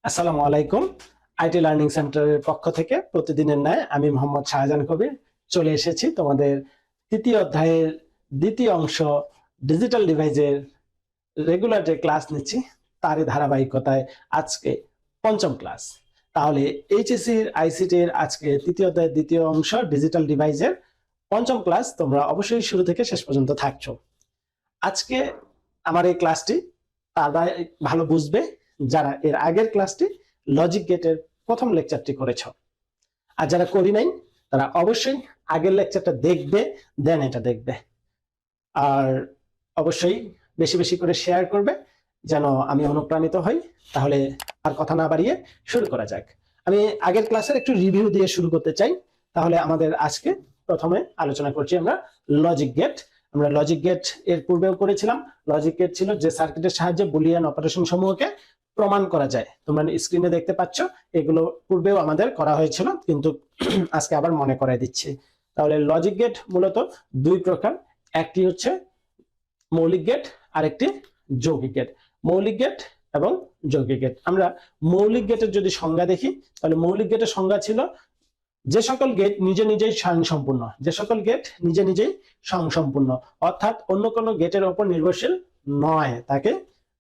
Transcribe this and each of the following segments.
আসসালামু আলাইকুম। IT learning সেন্টারের পক্ষ থেকে প্রতিদিনের ন্যায় আমি মোহাম্মদ শাহজাহান কবির চলে এসেছি তোমাদের তৃতীয় অধ্যায়ের দ্বিতীয় অংশ ডিজিটাল ডিভাইসের রেগুলার যে ক্লাস নিচ্ছি তারই ধারাবাহিকতায় আজকে পঞ্চম ক্লাস। তাহলে এইচএসসি আইসিটির আজকে তৃতীয় অধ্যায়ের দ্বিতীয় অংশ ডিজিটাল ডিভাইসের পঞ্চম ক্লাস। তোমরা অবশ্যই শুরু থেকে শেষ পর্যন্ত থাকছো। আজকে আমার এই ক্লাসটি তারা ভালো বুঝবে যারা এর আগের ক্লাসটি লজিক গেটের প্রথম লেকচারটি করেছ, আর যারা করি নাই তারা অবশ্যই আগের লেকচারটা দেখবে, দেন এটা দেখবে। আর অবশ্যই বেশি বেশি করে শেয়ার করবে যেন আমি অনুপ্রাণিত হই। তাহলে আর কথা না বাড়িয়ে শুরু করা যাক। আমি আগের ক্লাসের একটু রিভিউ দিয়ে শুরু করতে চাই। তাহলে আমাদের আজকে প্রথমে আলোচনা করছি আমরা লজিক গেট। আমরা লজিক গেট এর পূর্বেও করেছিলাম। লজিক গেট ছিল যে সার্কিটের সাহায্যে বুলিয়ান অপারেশন সমূহকে প্রমাণ করা যায়। তোমরা স্ক্রিনে দেখতে পাচ্ছ, এগুলো পূর্বেও আমাদের করা হয়েছিল, কিন্তু আজকে আবার মনে করাই দিচ্ছি। তাহলে লজিক গেট মূলত দুই প্রকার, একটি হচ্ছে মৌলিক গেট, আরেকটি যৌগিক গেট। মৌলিক গেট এবং যৌগিক গেট। আমরা মৌলিক গেটের যদি সংজ্ঞা দেখি, তাহলে মৌলিক গেটের সংজ্ঞা ছিল যে সকল গেট নিজে নিজেই স্বয়ংসম্পূর্ণ, যে সকল গেট নিজে নিজেই স্বয়ংসম্পূর্ণ, অর্থাৎ অন্য কোনো গেটের উপর নির্ভরশীল নয়, তাকে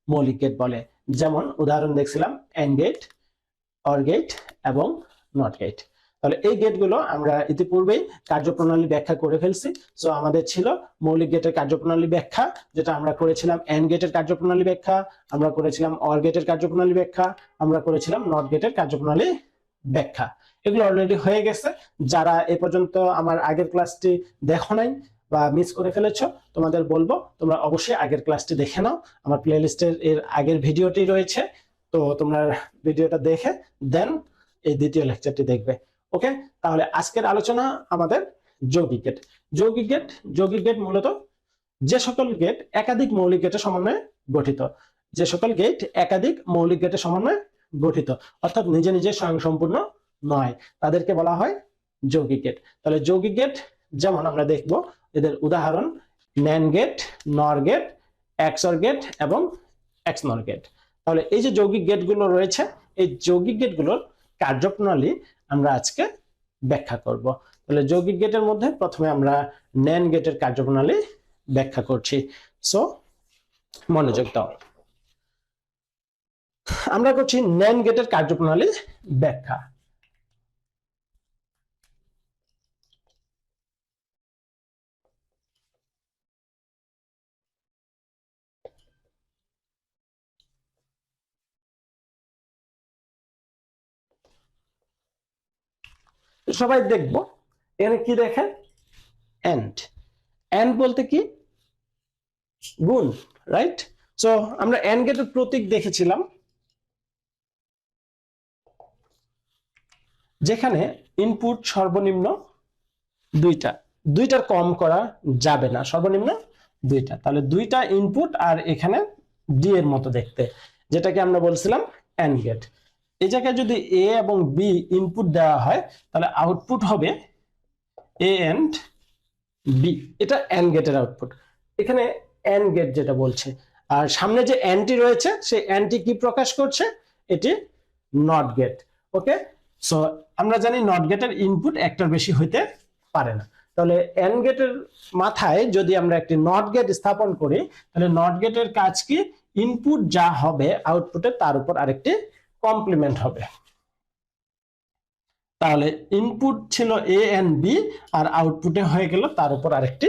মৌলিক গেট বলে। যেমন উদাহরণ দেখছিলাম এন্ড গেট, অর গেট এবং নট গেট। তাহলে এই গেটগুলো আমরা ইতিপূর্বেই কার্যপ্রণালী ব্যাখ্যা করে ফেলছি। সো আমাদের ছিল মৌলিক গেটের কার্যপ্রণালী ব্যাখ্যা, যেটা আমরা করেছিলাম এন্ড গেটের কার্যপ্রণালী ব্যাখ্যা, আমরা করেছিলাম অর গেটের কার্যপ্রণালী ব্যাখ্যা, আমরা করেছিলাম নট গেটের কার্যপ্রণালী ব্যাখ্যা। এগুলো অলরেডি হয়ে গেছে। যারা এ পর্যন্ত আমার আগের ক্লাসটি দেখো নাই বা মিস করে ফেলেছো, তোমাদের বলবো তোমরা অবশ্যই আগের ক্লাসটি দেখে নাও। আমার প্লেলিস্টের এর আগের ভিডিওটি রয়েছে, তো তোমরা ভিডিওটা দেখে দেন এই দ্বিতীয় লেকচারটি দেখবে। ওকে, তাহলে আজকের আলোচনা আমাদের যৌগিক গেট। যৌগিক গেট, যৌগিক গেট মূলত যে সকল গেট একাধিক মৌলিক গেটের সমন্বয়ে গঠিত, যে সকল গেট একাধিক মৌলিক গেটের সমন্বয়ে গঠিত, অর্থাৎ নিজে নিজে স্বয়ংসম্পূর্ণ নয়, তাদেরকে বলা হয় যৌগিক গেট। তাহলে যৌগিক গেট যেমন আমরা দেখব, এদের উদাহরণ NAND gate, NOR gate, XOR gate এবং XNOR গেট। তাহলে এই যে যৌগিক গেটগুলো রয়েছে, এই যৌগিক গেটগুলোর কার্যপ্রণালী আমরা আজকে ব্যাখ্যা করব। তাহলে যৌগিক গেটের মধ্যে প্রথমে আমরা NAND গেটের কার্যপ্রণালী ব্যাখ্যা করছি। সো মনোযোগ দাও। আমরা করছি NAND গেটের কার্যপ্রণালী ব্যাখ্যা। সবাই দেখবো এখানে কি দেখেন, এন্ড। এন্ড বলতে কি? গুণ, রাইট? সো আমরা এন্ড গেটের প্রতীক দেখেছিলাম, যেখানে ইনপুট সর্বনিম্ন দুইটা, দুইটার কম করা যাবে না, সর্বনিম্ন দুইটা। তাহলে দুইটা ইনপুট আর এখানে ডি এর মতো দেখতে, যেটাকে আমরা বলছিলাম এন্ড গেট। এই জায়গায় যদি এ এবং বি ইনপুট দেওয়া হয়, তাহলে আউটপুট হবে এ এন্ড বি। এটা এন্ড গেটের আউটপুট। এখানে এন্ড গেট যেটা বলছে, আর সামনে যে এন্ডটি রয়েছে সেই এন্ডটি কি প্রকাশ করছে? এটি নট গেট। ওকে, সো আমরা জানি নট গেটের ইনপুট একটার বেশি হইতে পারে না। তাহলে এন্ড গেটের মাথায় যদি আমরা একটি নট গেট স্থাপন করি, তাহলে নট গেটের কাজ কি? ইনপুট যা হবে আউটপুটে তার উপর আরেকটি কমপ্লিমেন্ট হবে। তাহলে ইনপুট ছিল এ এন্ড বি, আর আউটপুটে হয়ে গেল তার উপর আরেকটি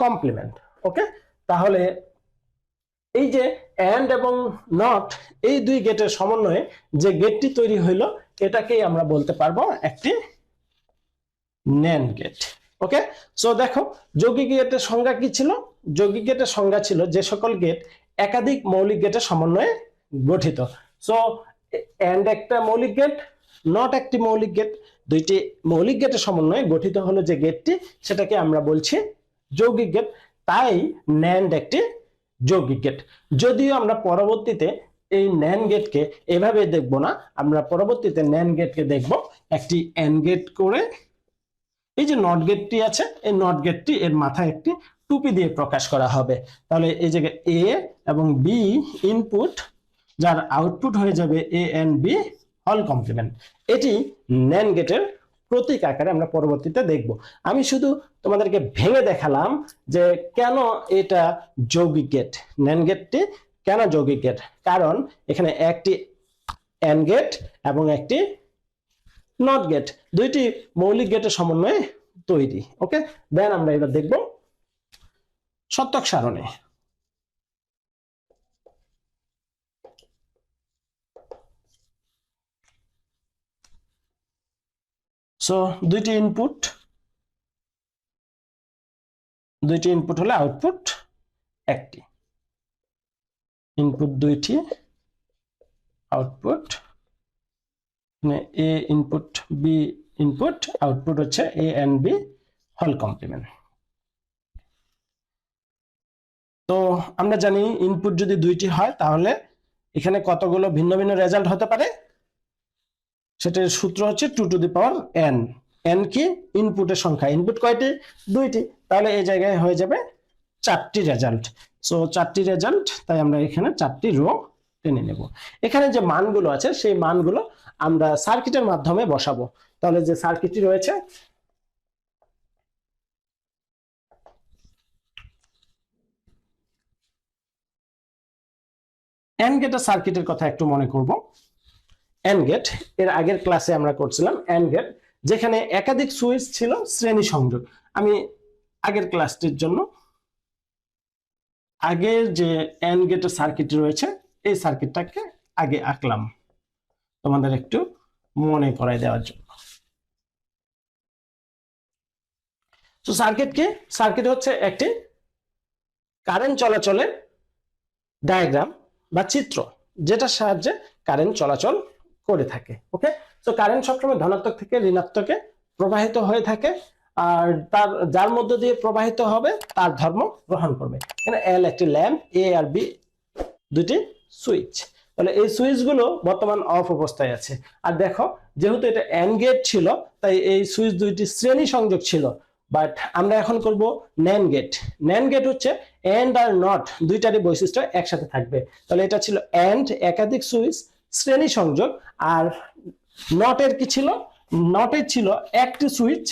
কমপ্লিমেন্ট। ওকে, তাহলে এই যে এন্ড এবং নট, এই দুই গেটের সমন্বয়ে যে গেটটি তৈরি হইলো, এটাকেই আমরা বলতে পারবো একটি NAND গেট। ওকে, সো দেখো যৌগিক গেটের সংজ্ঞা কি ছিল? যৌগিক গেটের সংজ্ঞা ছিল যে সকল গেট একাধিক মৌলিক গেটের সমন্বয়ে গঠিত। সো এন্ড একটা মৌলিক গেট, নট একটি মৌলিক গেট, দুইটি মৌলিক গেটের সমন্বয়ে গঠিত হলো যে গেটটি, সেটাকে আমরা বলছি যৌগিক গেট। তাই NAND একটি যৌগিক গেট। যদিও আমরা পরবর্তীতে এই NAND গেটকে এভাবে দেখব না, আমরা পরবর্তীতে NAND গেটকে দেখব একটি এন্ড গেট করে। এই যে নট গেটটি আছে, এই নট গেটটি এর মাথায় একটি টুপি দিয়ে প্রকাশ করা হবে। তাহলে এই জায়গায় এ এবং বি ইনপুট যার আউটপুট হয়ে যাবে এ এন্ড বি হোল কমপ্লিমেন্ট। এটি ন্যান্ড গেটের প্রতীক আকারে আমরা পরবর্তীতে দেখব। আমি শুধু তোমাদেরকে ভেঙে দেখালাম যে কেন এটা যৌগিক গেট। ন্যান্ড গেটটি কেন যৌগিক গেট, কারণ এখানে একটি এন্ড গেট এবং একটি নট গেট, দুইটি মৌলিক গেটের সমন্বয়ে তৈরি। ওকে, দেন আমরা এবার দেখব সত্যক সারণী। সো দুইটি ইনপুট হলে আউটপুট একটি, ইনপুট দুইটি, আউটপুট এ ইনপুট বি ইনপুট, আউটপুট হচ্ছে এ এন্ড বি হোল কমপ্লিমেন্ট। তো আমরা জানি ইনপুট যদি দুইটি হয় তাহলে এখানে কতগুলো ভিন্ন ভিন্ন রেজাল্ট হতে পারে, সেটার সূত্র হচ্ছে 2 to the power n। n কি? ইনপুটের সংখ্যা। ইনপুট কয়টি? দুইটি, তাহলে এই জায়গায় হয়ে যাবে 4টি রেজাল্ট। সো 4টি রেজাল্ট, তাই আমরা এখানে 4টি রো টেনে নেব। এখানে যে মানগুলো আছে সেই মানগুলো আমরা সার্কিটের মাধ্যমে বসাবো। তাহলে যে সার্কিটটি রয়েছে, এন্ড গেটের সার্কিটের কথা একটু মনে করব। এন্ড গেট এর আগের ক্লাসে আমরা করছিলাম এন্ড গেট, যেখানে একাধিক সুইচ ছিল শ্রেণী সংযোগ। আমি আগের ক্লাসটির জন্য আগের যে এন্ড গেটের সার্কিট রয়েছে এই সার্কিটটাকে আগে আঁকলাম তোমাদের একটু মনে করাই দেওয়ার জন্য। তো সার্কিট কি? সার্কিট হচ্ছে একটি কারেন্ট চলাচলের ডায়াগ্রাম বা চিত্র, যেটার সাহায্যে কারেন্ট চলাচল করে থাকে। ওকে, তো কারেন্ট সবসময় ধনাত্মক থেকে ঋণাত্মকে প্রবাহিত হয়ে থাকে, আর তার যার মধ্য দিয়ে প্রবাহিত হবে তার ধর্ম গ্রহণ করবে। এখানে এল একটি ল্যাম্প, এ আর বি দুটি সুইচ। তাহলে এই সুইচগুলো বর্তমান অফ অবস্থায় আছে। আর দেখো, যেহেতু এটা এন্ড গেট ছিল তাই এই সুইচ দুইটি শ্রেণী সংযোগ ছিল। বাট আমরা এখন করব ন্যান্ড গেট। ন্যান্ড গেট হচ্ছে এন্ড আর নট দুইটারই বৈশিষ্ট্য একসাথে থাকবে। তাহলে এটা ছিল এন্ড, একাধিক সুইচ শ্রেণী সংযোগ, আর নটের কি ছিল? নটের ছিল একটি সুইচ,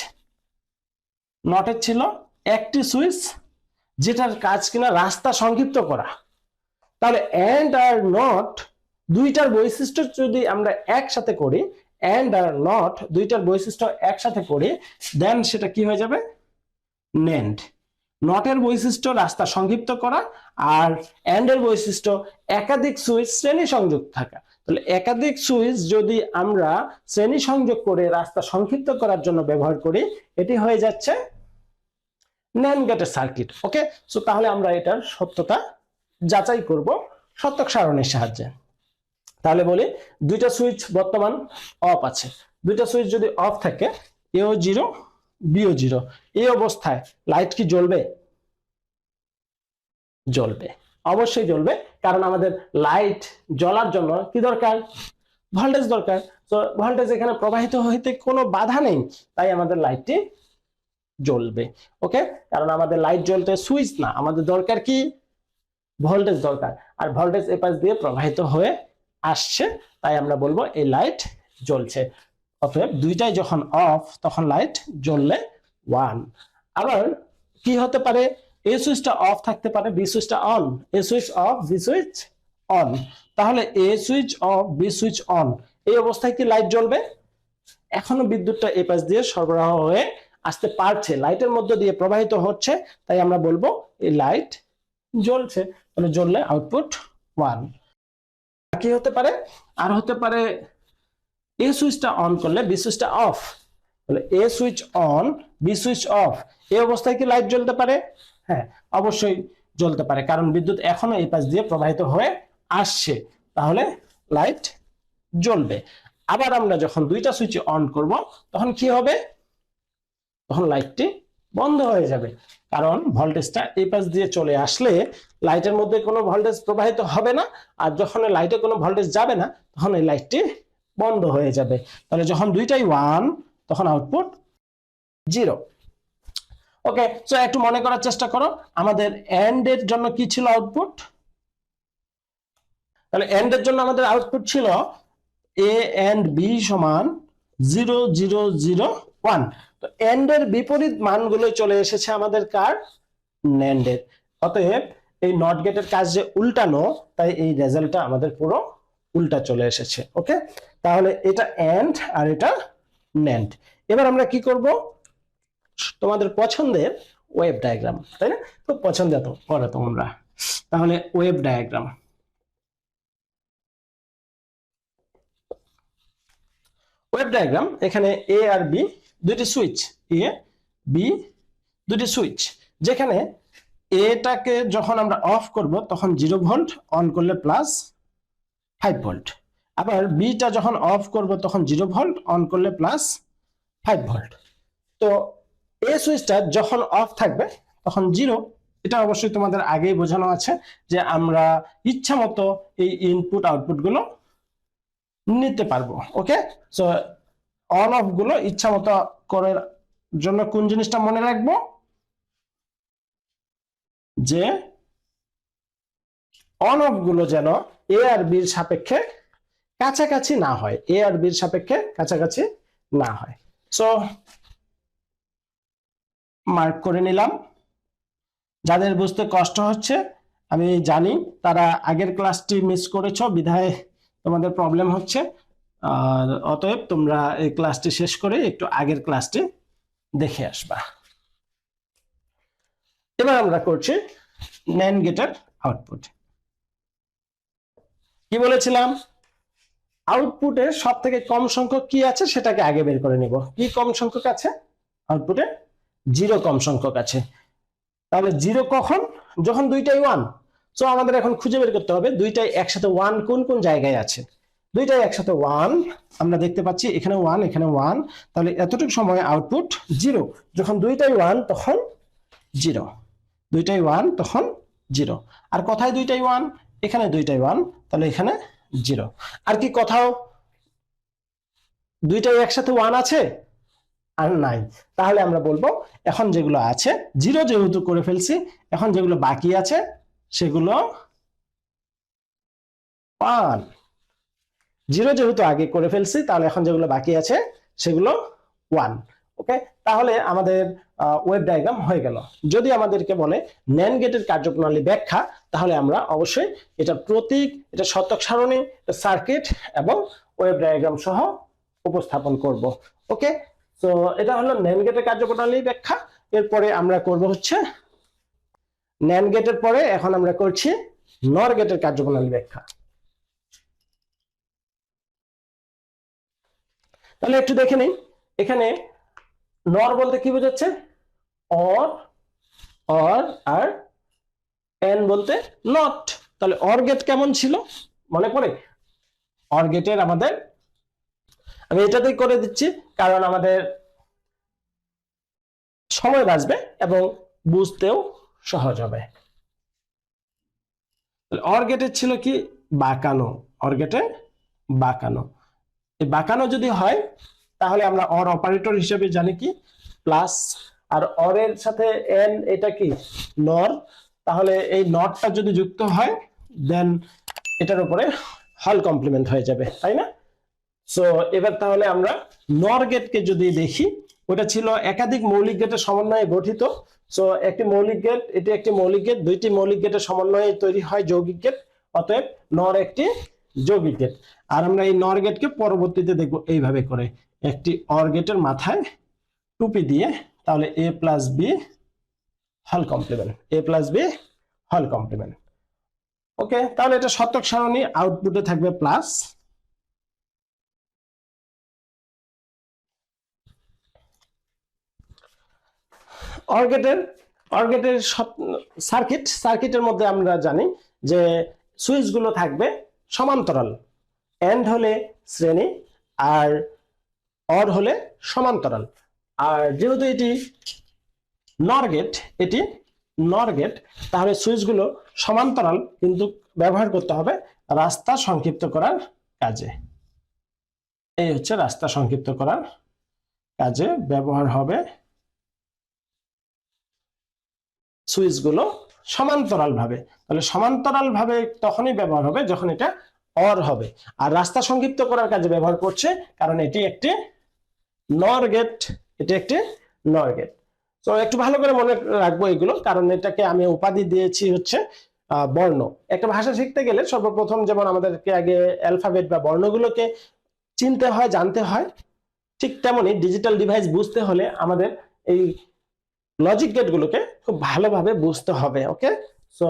নটের ছিল একটি সুইচ যেটার কাজ কিনা রাস্তা সংক্ষিপ্ত করা। তাহলে এন্ড আর নট দুইটার বৈশিষ্ট্য যদি আমরা একসাথে করি, এন্ড আর নট দুইটার বৈশিষ্ট্য একসাথে করি, দেন সেটা কি হয়ে যাবে? ন্যান্ড। নটের বৈশিষ্ট্য রাস্তা সংক্ষিপ্ত করা, আর এন্ড এর বৈশিষ্ট্য একাধিক সুইচ শ্রেণী সংযোগ থাকা। তাহলে একাধিক সুইচ যদি আমরা শ্রেণী সংযোগ করে রাস্তা সংক্ষিপ্ত করার জন্য ব্যবহার করি, এটি হয়ে যাচ্ছে ন্যান্ড গেটের সার্কিট। ওকে, সো তাহলে আমরা এটার সত্যতা যাচাই করব সত্যক সারণীর সাহায্যে। তাহলে বলি, দুইটা সুইচ বর্তমান অফ আছে। দুইটা সুইচ যদি অফ থাকে, এও 0 বিও 0, এই অবস্থায় লাইট কি জ্বলবে? জ্বলবে, অবশ্যই জ্বলবে, কারণ আমাদের লাইট জ্বলার জন্য কি দরকার? ভোল্টেজ দরকার। তো ভোল্টেজ এখানে প্রবাহিত হইতে কোনো বাধা নেই, তাই আমাদের লাইটটি জ্বলবে। ওকে, কারণ আমাদের লাইট জ্বলতে সুইচ না, আমাদের দরকার কি? ভোল্টেজ দরকার, আর ভোল্টেজ এ পাশ দিয়ে প্রবাহিত হয়ে আসছে, তাই আমরা বলবো এই লাইট জ্বলছে। অতএব দুইটাই যখন অফ তখন লাইট জ্বললে 1। আবার কি হতে পারে? এ সুইচটা অফ থাকতে পারে, বি সুইচটা on. A switch off, B switch on. তাহলে A switch off, B switch on, এই অবস্থায় কি লাইট জ্বলবে? এখনো বিদ্যুৎটা এই পাশ দিয়ে সরবরাহ হয়ে আসতে পারছে, লাইটের মধ্য দিয়ে প্রবাহিত হচ্ছে, তাই আমরা বলবো এই লাইট জ্বলছে। তাহলে জ্বললে আউটপুট 1। কি হতে পারে? আর হতে পারে এ সুইচটা অন করলে বি সুইচটা অফ। তাহলে A switch on, B switch off, এই অবস্থায় কি লাইট জ্বলতে পারে? হ্যাঁ, অবশ্যই জ্বলতে পারে, কারণ বিদ্যুৎ এখনো এই পাশ দিয়ে প্রবাহিত হয়ে আসছে, তাহলে লাইট জ্বলবে। আবার আমরা যখন দুইটা সুইচ অন করব তখন কি হবে? তখন লাইটটি বন্ধ হয়ে যাবে, কারণ ভোল্টেজটা এই পাশ দিয়ে চলে আসলে লাইটের মধ্যে কোনো ভোল্টেজ প্রবাহিত হবে না, আর যখন লাইটে কোনো ভোল্টেজ যাবে না তখন এই লাইটটি বন্ধ হয়ে যাবে। তাহলে যখন দুইটাই 1 তখন আউটপুট 0। ওকে, সো একটু মনে করার চেষ্টা করো, আমাদের এন্ড এর জন্য কি ছিল আউটপুট? তাহলে এন্ড এর জন্য আমাদের আউটপুট ছিল এ এন্ড বি সমান 0 0 0 1। তো এন্ড এর বিপরীত মানগুলো চলে এসেছে আমাদের কার, ন্যান্ড এর। অতএব এই নট গেটের কাজ যে উল্টানো, তাই এই রেজাল্টটা আমাদের পুরো উল্টা চলে এসেছে। ওকে, তাহলে এটা এন্ড আর এটা ন্যান্ড। এবার আমরা কি করব, তোমাদের পছন্দের ওয়েভ ডায়াগ্রাম, তাই না? খুব পছন্দ তো করো তোমরা। তাহলে ওয়েভ ডায়াগ্রাম, ওয়েভ ডায়াগ্রাম এখানে এ আর বি দুটি সুইচ, এ বি দুটি সুইচ, যেখানে এটাকে যখন আমরা অফ করব তখন 0 ভোল্ট, অন করলে প্লাস 5 ভোল্ট। আবার বিটা যখন অফ করব তখন 0 ভোল্ট, অন করলে প্লাস 5 ভোল্ট। তো এই সুইচটা যখন অফ থাকবে তখন 0। এটা অবশ্যই তোমাদের আগেই বোঝানো আছে যে আমরা ইচ্ছা মতো এই ইনপুট আউটপুট গুলো নিতে পারবো। ওকে, সো অন অফ গুলো ইচ্ছা মতো করার জন্য কোন জিনিসটা মনে রাখবো, যে অন অফ গুলো যেন এ আর বির সাপেক্ষে কাছাকাছি না হয়, এ আর বির সাপেক্ষে কাছাকাছি না হয়। সো মার্ক করে নিলাম। যাদের বুঝতে কষ্ট হচ্ছে আমি জানি, তারা আগের ক্লাসটি মিস করেছো বিধায় তোমাদের প্রবলেম হচ্ছে, আর অতএব তোমরা এই ক্লাসটি শেষ করে একটু আগের ক্লাসটি দেখে আসবা। এবার আমরা করছি NAND গেটের আউটপুট। কি বলেছিলাম, আউটপুটে সব থেকে কম সংখ্যক কি আছে সেটাকে আগে বের করে নিব। কি কম সংখ্যক আছে আউটপুটে? 0 কম সংখ্যক আছে। তাহলে 0 কখন? যখন দুইটাই 1। সো আমাদের এখন খুঁজে বের করতে হবে দুইটাই একসাথে 1 কোন কোন জায়গায় আছে। দুইটাই একসাথে 1 আমরা দেখতে পাচ্ছি, এখানে 1 এখানে 1, তাহলে এতটুকু সময় আউটপুট 0। যখন দুইটাই 1 তখন 0, দুইটাই 1 তখন 0। আর কোথায় দুইটাই 1? এখানে দুইটাই 1, তাহলে এখানে 0। আর কি কোথাও দুইটাই একসাথে 1 আছে? আর নাই। তাহলে আমরা বলবো এখন যেগুলো আছে 0 যেহেতু করে ফেলছি, এখন যেগুলো বাকি আছে সেগুলো 1। 0 যেহেতু আগে করে ফেলছি, তাহলে এখন যেগুলো বাকি আছে সেগুলো 1। ওকে, তাহলে আমাদের ওয়েভ ডায়াগ্রাম হয়ে গেল। যদি আমাদেরকে বলে NAND গেটের কার্যপ্রণালী ব্যাখ্যা, তাহলে আমরা অবশ্যই এটা প্রতীক, এটা শতক সারণী, এটা সার্কিট এবং ওয়েভ ডায়াগ্রাম সহ উপস্থাপন করব। ওকে, তো এটা হলো NAND গেটের কার্যপ্রণালী ব্যাখ্যা। এরপরে আমরা করব হচ্ছে NAND গেটের পরে এখন আমরা করছি NOR গেটের কার্যপ্রণালী ব্যাখ্যা। তাহলে একটু দেখে নিই, এখানে NOR বলতে কি বোঝাচ্ছে? অর, অর আর এন বলতে নট। তাহলে অর গেট কেমন ছিল মনে পড়ে? অর গেটের আমাদের, আমি এটাতেই করে দিচ্ছি কারণ আমাদের সময় বাঁচবে এবং বুঝতেও সহজ হবে। অর গেটের ছিল কি? বাঁকানো। অর গেটে বাঁকানো। এই বাঁকানো যদি হয় তাহলে আমরা অর অপারেটর হিসেবে জানি কি প্লাস, আর অর এর সাথে এন এটা কি নর। তাহলে এই নটটা যদি যুক্ত হয় দেন এটার উপরে হল কমপ্লিমেন্ট হয়ে যাবে, তাই না? সো এবার তাহলে আমরা নর গেটকে যদি দেখি, ওটা ছিল একাধিক মৌলিক গেটের সমন্বয়ে গঠিত। সো একটি মৌলিক গেট, এটি একটি মৌলিক গেট, দুইটি মৌলিক গেটের সমন্বয়ে তৈরি হয় যৌগিক গেট। অতএব নর একটি যৌগিক গেট। আর আমরা এই নর গেটকে পরবর্তীতে দেখব এইভাবে করে, একটি অর গেটের মাথায় টুপি দিয়ে, তাহলে এ প্লাস বি হল কমপ্লিমেন্ট, এ প্লাস বি হল কমপ্লিমেন্ট। ওকে, তাহলে এটা শতক সারণী, আউটপুটে থাকবে প্লাস। অর গেটের সার্কিট, সার্কিটের মধ্যে আমরা জানি যে সুইচগুলো থাকবে সমান্তরাল। এন্ড হলে শ্রেণী আর অর হলে সমান্তরাল। আর যেহেতু এটি নর গেট, এটি নর গেট, তাহলে সুইচগুলো সমান্তরাল, কিন্তু ব্যবহার করতে হবে রাস্তা সংক্ষিপ্ত করার কাজে। এই হচ্ছে রাস্তা সংক্ষিপ্ত করার কাজে ব্যবহার হবে সুইচগুলো সমান্তরাল ভাবে। তাহলে সমান্তরাল ভাবে তখনই ব্যবহার হবে যখন এটা অর হবে। আর রাস্তা সংক্ষিপ্ত করার কাজে ব্যবহার করছে, কারণ এটি একটি নর গেট, এটি একটি নর গেট। তো একটু ভালো করে মনে রাখবো এগুলো, কারণ এটাকে আমি উপাধি দিয়েছি হচ্ছে বর্ণ। একটা ভাষা শিখতে গেলে সর্বপ্রথম যেমন আমাদেরকে আগে অ্যালফাবেট বা বর্ণগুলোকে চিনতে হয়, জানতে হয়, ঠিক তেমনি ডিজিটাল ডিভাইস বুঝতে হলে আমাদের এই লজিক গেটগুলোকে খুব ভালোভাবে বুঝতে হবে। ওকে, সো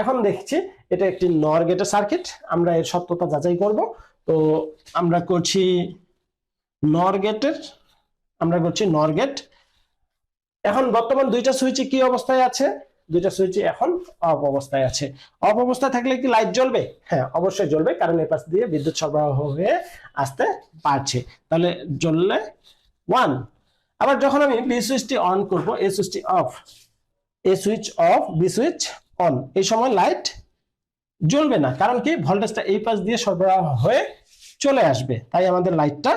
এখন দেখছি এটা একটি নর গেটের সার্কিট। আমরা এর সত্যতা যাচাই করব। তো আমরা করছি নর গেট। এখন বর্তমান দুইটা সুইচে কি অবস্থায় আছে? দুইটা সুইচে এখন অফ অবস্থায় আছে। অফ অবস্থায় থাকলে কি লাইট জ্বলবে? হ্যাঁ, অবশ্যই জ্বলবে, কারণ এর পাশ দিয়ে বিদ্যুৎ সরবরাহ হয়ে আসতে পারছে। তাহলে জ্বললে 1। আবার যখন আমি বি সুইচটি অন করব, এ সুইচটি off, A switch off, B switch on, এই সময় লাইট জ্বলবে না, কারণ কি ভোল্টেজটা এই পাশ দিয়ে সরবরাহ হয়ে চলে আসবে, তাই আমাদের লাইটটা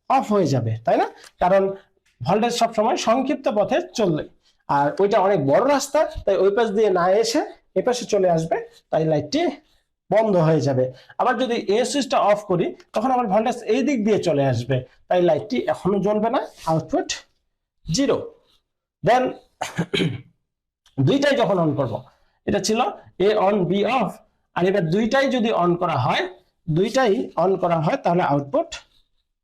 অফ হয়ে যাবে, তাই না? কারণ ভোল্টেজ সবসময় সংক্ষিপ্ত পথে চলবে, আর ওইটা অনেক বড় রাস্তা, তাই ওই পাশ দিয়ে না এসে এই পাশে চলে আসবে, তাই লাইটটি বন্ধ হয়ে যাবে। আবার যদি এ সুইচটা অফ করি, তখন আবার ভোল্টেজ এই দিক দিয়ে চলে আসবে, তাই লাইটটি এখনো জ্বলবে না, আউটপুট 0। দেন দুইটাই যখন অন করব, এটা ছিল এ অন বি অফ, আর এবার দুইটাই যদি অন করা হয়, তাহলে আউটপুট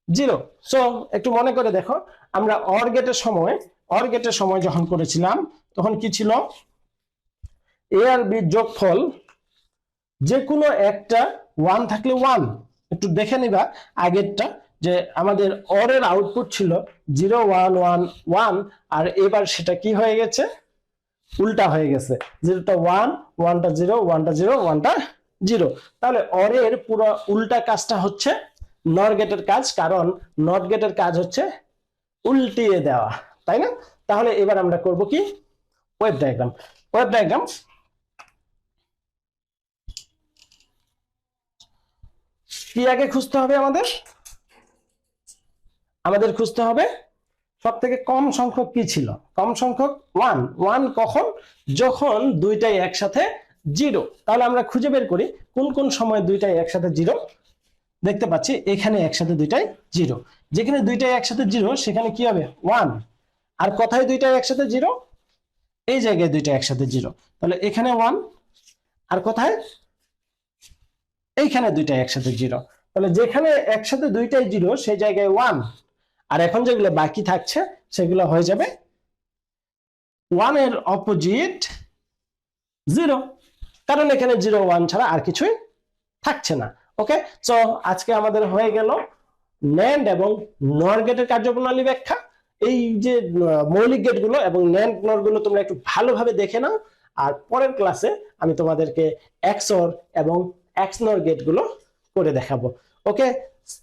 0। সো একটু মনে করে দেখো, আমরা অর গেটের সময় যখন করেছিলাম, তখন কি ছিল? এ আর বি যোগফল যে কোনো একটা 1 থাকলে 1। একটু দেখে নিবা আগেরটা, যে আমাদের অর এর আউটপুট ছিল 0 1 1 1, আর এবার সেটা কি হয়ে গেছে? উল্টা হয়ে গেছে, 0টা 1 1টা 0 1টা 0 1টা 0। তাহলে অর এর পুরো উল্টা কাজটা হচ্ছে নর গেটের কাজ, কারণ নট গেটের কাজ হচ্ছে উল্টিয়ে দেওয়া, তাই না? তাহলে এবার আমরা করব কি? Wave diagram. কি আগে খুঁজতে হবে? আমাদের খুঁজতে হবে সব থেকে কম সংখ্যক কি ছিল? কম সংখ্যক 1 কখন? যখন দুইটাই একসাথে 0। তাহলে আমরা খুঁজে বের করি কোন কোন সময় দুইটাই একসাথে 0। দেখতে পাচ্ছি এখানে একসাথে দুইটাই 0। যেখানে দুইটাই একসাথে 0 সেখানে কি হবে? 1। আর কোথায় দুইটাই একসাথে 0? এই জায়গায় দুইটা একসাথে 0, তাহলে এখানে 1। আর কোথায়? এইখানে দুইটাই একসাথে 0, তাহলে যেখানে একসাথে দুইটাই 0 সেই জায়গায় 1। আর এখন যেগুলো বাকি থাকছে সেগুলো হয়ে যাবে 1 এর অপোজিট 0, কারণ এখানে 0 1 ছাড়া আর কিছুই থাকছে না। ওকে, সো আজকে আমাদের হয়ে গেল NAND এবং NOR গেটের কার্যপ্রণালী ব্যাখ্যা। এই যে মৌলিক গেটগুলো এবং NAND NOR গুলো তোমরা একটু ভালোভাবে দেখে নাও, আর পরের ক্লাসে আমি তোমাদেরকে XOR এবং XNOR গেটগুলো করে দেখাবো। ওকে,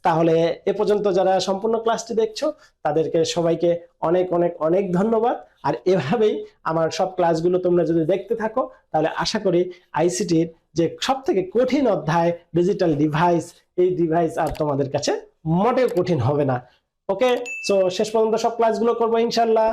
তাহলে এ পর্যন্ত যারা সম্পূর্ণ ক্লাসটি দেখছো তাদেরকে সবাইকে অনেক অনেক অনেক ধন্যবাদ। আর এভাবেই আমার সব ক্লাসগুলো তোমরা যদি দেখতে থাকো, তাহলে আশা করি আইসিটির যে সব থেকে কঠিন অধ্যায় ডিজিটাল ডিভাইস, এই ডিভাইস আর তোমাদের কাছে মোটেও কঠিন হবে না। ওকে, সো শেষ পর্যন্ত সব ক্লাসগুলো করবো ইনশাল্লাহ।